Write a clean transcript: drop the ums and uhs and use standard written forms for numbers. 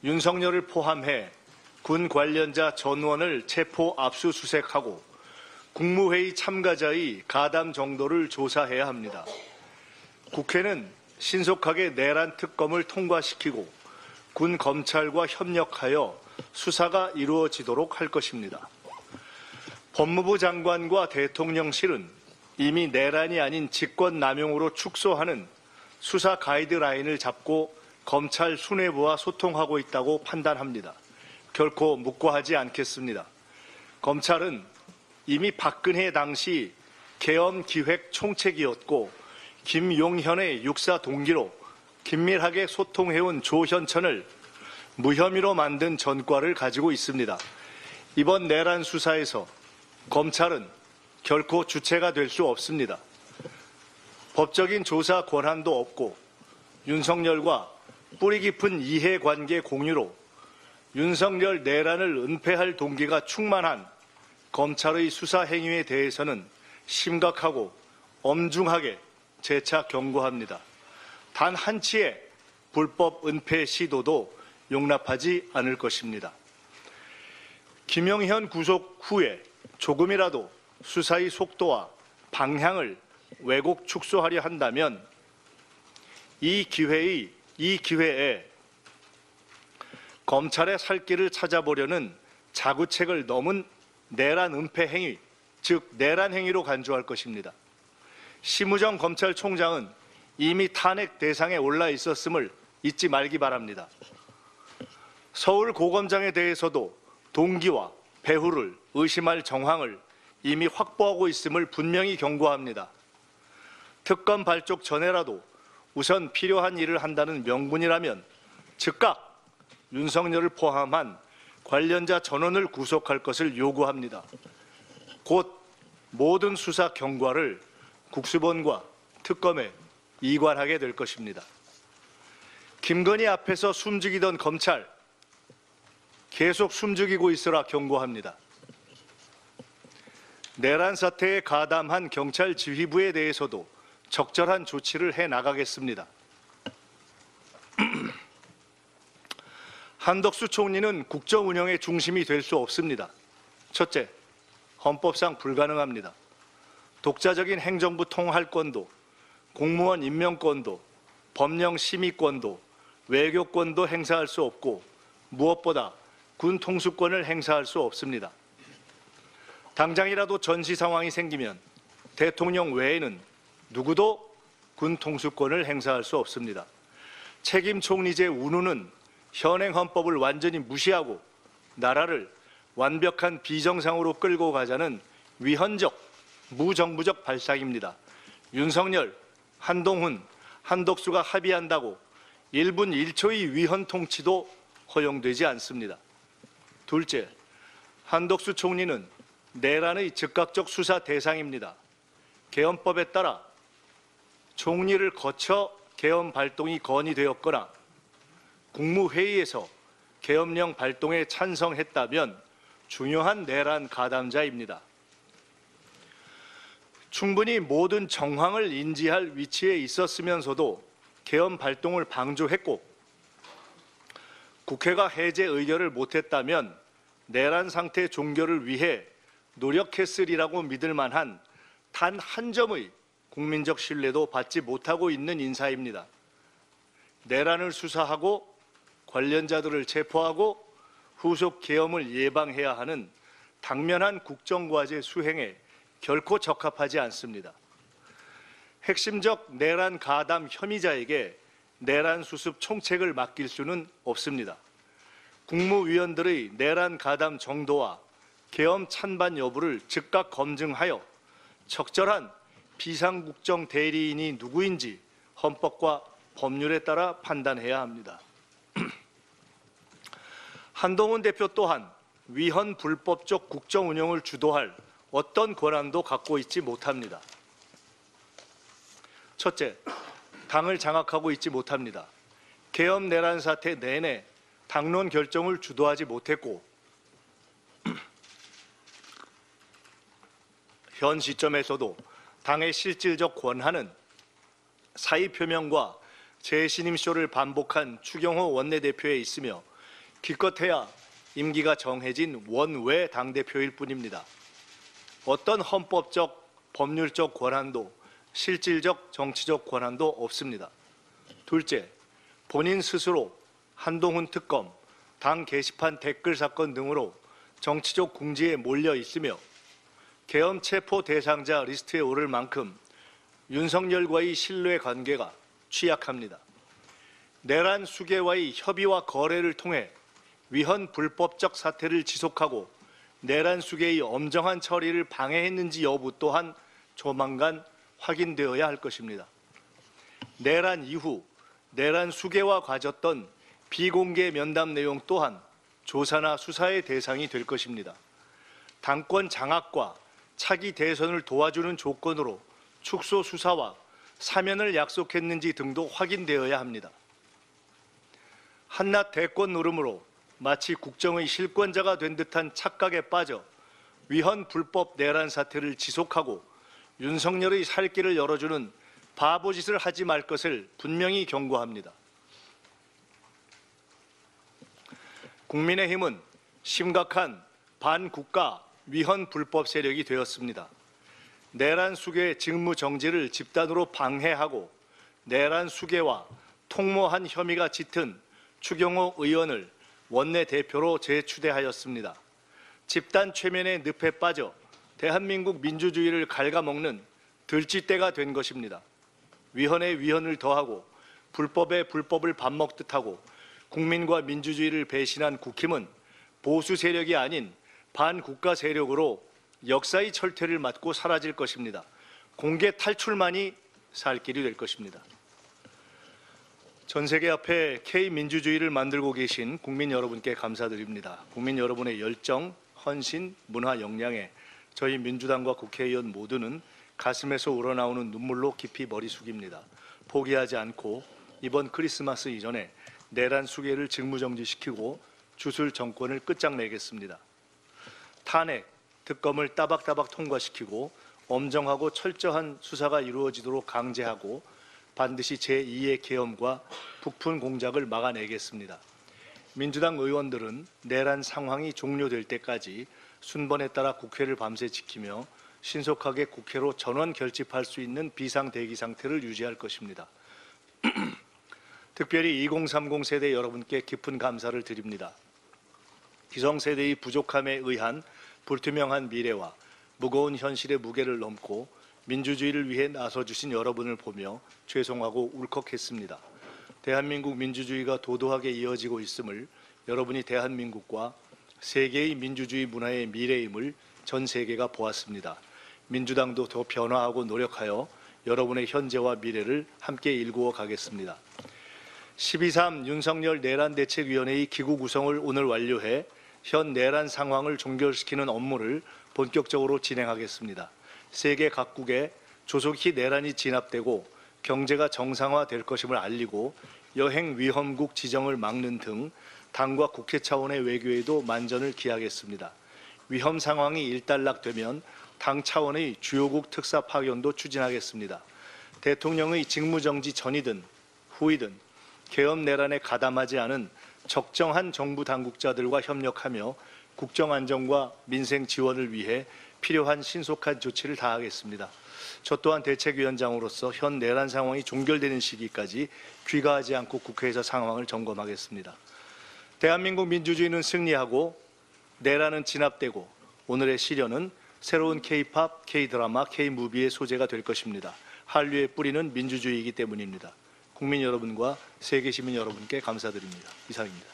윤석열을 포함해 군 관련자 전원을 체포 압수수색하고 국무회의 참가자의 가담 정도를 조사해야 합니다. 국회는 신속하게 내란 특검을 통과시키고 군 검찰과 협력하여 수사가 이루어지도록 할 것입니다. 법무부 장관과 대통령실은 이미 내란이 아닌 직권남용으로 축소하는 수사 가이드라인을 잡고 검찰 수뇌부와 소통하고 있다고 판단합니다. 결코 묵과하지 않겠습니다. 검찰은 이미 박근혜 당시 계엄기획 총책이었고 김용현의 육사 동기로 긴밀하게 소통해온 조현천을 무혐의로 만든 전과를 가지고 있습니다. 이번 내란 수사에서 검찰은 결코 주체가 될 수 없습니다. 법적인 조사 권한도 없고 윤석열과 뿌리 깊은 이해관계 공유로 윤석열 내란을 은폐할 동기가 충만한 검찰의 수사 행위에 대해서는 심각하고 엄중하게 재차 경고합니다. 단 한치의 불법 은폐 시도도 용납하지 않을 것입니다. 김용현 구속 후에 조금이라도 수사의 속도와 방향을 왜곡 축소하려 한다면 이 기회에 검찰의 살 길을 찾아보려는 자구책을 넘은 내란 은폐 행위, 즉 내란 행위로 간주할 것입니다. 심우정 검찰총장은 이미 탄핵 대상에 올라 있었음을 잊지 말기 바랍니다. 서울 고검장에 대해서도 동기와 배후를 의심할 정황을 이미 확보하고 있음을 분명히 경고합니다. 특검 발족 전에라도 우선 필요한 일을 한다는 명분이라면 즉각 윤석열을 포함한 관련자 전원을 구속할 것을 요구합니다. 곧 모든 수사 경과를 국수본과 특검에 이관하게 될 것입니다. 김건희 앞에서 숨죽이던 검찰, 계속 숨죽이고 있으라 경고합니다. 내란 사태에 가담한 경찰 지휘부에 대해서도 적절한 조치를 해 나가겠습니다. 한덕수 총리는 국정 운영의 중심이 될 수 없습니다. 첫째, 헌법상 불가능합니다. 독자적인 행정부 통할권도, 공무원 임명권도, 법령 심의권도, 외교권도 행사할 수 없고 무엇보다 군 통수권을 행사할 수 없습니다. 당장이라도 전시 상황이 생기면 대통령 외에는 누구도 군 통수권을 행사할 수 없습니다. 책임 총리제 운운은 현행 헌법을 완전히 무시하고 나라를 완벽한 비정상으로 끌고 가자는 위헌적, 무정부적 발상입니다. 윤석열, 한동훈, 한덕수가 합의한다고 1분 1초의 위헌 통치도 허용되지 않습니다. 둘째, 한덕수 총리는 내란의 즉각적 수사 대상입니다. 계엄법에 따라 총리를 거쳐 계엄 발동이 건의되었거나 국무회의에서 계엄령 발동에 찬성했다면 중요한 내란 가담자입니다. 충분히 모든 정황을 인지할 위치에 있었으면서도 계엄 발동을 방조했고 국회가 해제 의결을 못했다면 내란 상태 종결을 위해 노력했으리라고 믿을 만한 단 한 점의 국민적 신뢰도 받지 못하고 있는 인사입니다. 내란을 수사하고 관련자들을 체포하고 후속 계엄을 예방해야 하는 당면한 국정과제 수행에 결코 적합하지 않습니다. 핵심적 내란 가담 혐의자에게 내란 수습 총책을 맡길 수는 없습니다. 국무위원들의 내란 가담 정도와 계엄 찬반 여부를 즉각 검증하여 적절한 비상국정 대리인이 누구인지 헌법과 법률에 따라 판단해야 합니다. 한동훈 대표 또한 위헌 불법적 국정 운영을 주도할 어떤 권한도 갖고 있지 못합니다. 첫째, 당을 장악하고 있지 못합니다. 계엄 내란 사태 내내 당론 결정을 주도하지 못했고 현 시점에서도 당의 실질적 권한은 사의 표명과 재신임쇼를 반복한 추경호 원내대표에 있으며 기껏해야 임기가 정해진 원외 당대표일 뿐입니다. 어떤 헌법적, 법률적 권한도 실질적 정치적 권한도 없습니다. 둘째, 본인 스스로 한동훈 특검, 당 게시판 댓글 사건 등으로 정치적 궁지에 몰려 있으며 계엄 체포 대상자 리스트에 오를 만큼 윤석열과의 신뢰 관계가 취약합니다. 내란 수계와의 협의와 거래를 통해 위헌 불법적 사태를 지속하고 내란 수계의 엄정한 처리를 방해했는지 여부 또한 조만간 확인되어야 할 것입니다. 내란 이후 내란 수계와 가졌던 비공개 면담 내용 또한 조사나 수사의 대상이 될 것입니다. 당권 장악과 차기 대선을 도와주는 조건으로 축소 수사와 사면을 약속했는지 등도 확인되어야 합니다. 한낱 대권 노름으로 마치 국정의 실권자가 된 듯한 착각에 빠져 위헌 불법 내란 사태를 지속하고 윤석열의 살 길을 열어주는 바보짓을 하지 말 것을 분명히 경고합니다. 국민의힘은 심각한 반국가 위헌 불법 세력이 되었습니다. 내란 수계 직무 정지를 집단으로 방해하고 내란 수계와 통모한 혐의가 짙은 추경호 의원을 원내대표로 재추대하였습니다. 집단 최면의 늪에 빠져 대한민국 민주주의를 갉아먹는 들쥐떼가 된 것입니다. 위헌에 위헌을 더하고 불법에 불법을 밥 먹듯 하고 국민과 민주주의를 배신한 국힘은 보수 세력이 아닌 반국가 세력으로 역사의 철퇴를 맞고 사라질 것입니다. 공개 탈출만이 살 길이 될 것입니다. 전 세계 앞에 K민주주의를 만들고 계신 국민 여러분께 감사드립니다. 국민 여러분의 열정, 헌신, 문화 역량에 저희 민주당과 국회의원 모두는 가슴에서 우러나오는 눈물로 깊이 머리 숙입니다. 포기하지 않고 이번 크리스마스 이전에 내란 수계를 직무정지시키고 주술 정권을 끝장내겠습니다. 탄핵, 특검을 따박따박 통과시키고 엄정하고 철저한 수사가 이루어지도록 강제하고 반드시 제2의 계엄과 북푼 공작을 막아내겠습니다. 민주당 의원들은 내란 상황이 종료될 때까지 순번에 따라 국회를 밤새 지키며 신속하게 국회로 전원 결집할 수 있는 비상대기 상태를 유지할 것입니다. 특별히 2030 세대 여러분께 깊은 감사를 드립니다. 기성세대의 부족함에 의한 불투명한 미래와 무거운 현실의 무게를 넘고 민주주의를 위해 나서주신 여러분을 보며 죄송하고 울컥했습니다. 대한민국 민주주의가 도도하게 이어지고 있음을 여러분이 대한민국과 세계의 민주주의 문화의 미래임을 전 세계가 보았습니다. 민주당도 더 변화하고 노력하여 여러분의 현재와 미래를 함께 일구어 가겠습니다. 12.3 윤석열 내란대책위원회의 기구 구성을 오늘 완료해 현 내란 상황을 종결시키는 업무를 본격적으로 진행하겠습니다. 세계 각국에 조속히 내란이 진압되고 경제가 정상화될 것임을 알리고 여행 위험국 지정을 막는 등 당과 국회 차원의 외교에도 만전을 기하겠습니다. 위험 상황이 일단락되면 당 차원의 주요국 특사 파견도 추진하겠습니다. 대통령의 직무정지 전이든 후이든 계엄 내란에 가담하지 않은 적정한 정부 당국자들과 협력하며 국정안정과 민생 지원을 위해 필요한 신속한 조치를 다하겠습니다. 저 또한 대책위원장으로서 현 내란 상황이 종결되는 시기까지 귀가하지 않고 국회에서 상황을 점검하겠습니다. 대한민국 민주주의는 승리하고 내란은 진압되고 오늘의 시련은 새로운 K-팝, K-드라마, K-무비의 소재가 될 것입니다. 한류의 뿌리는 민주주의이기 때문입니다. 국민 여러분과 세계 시민 여러분께 감사드립니다. 이상입니다.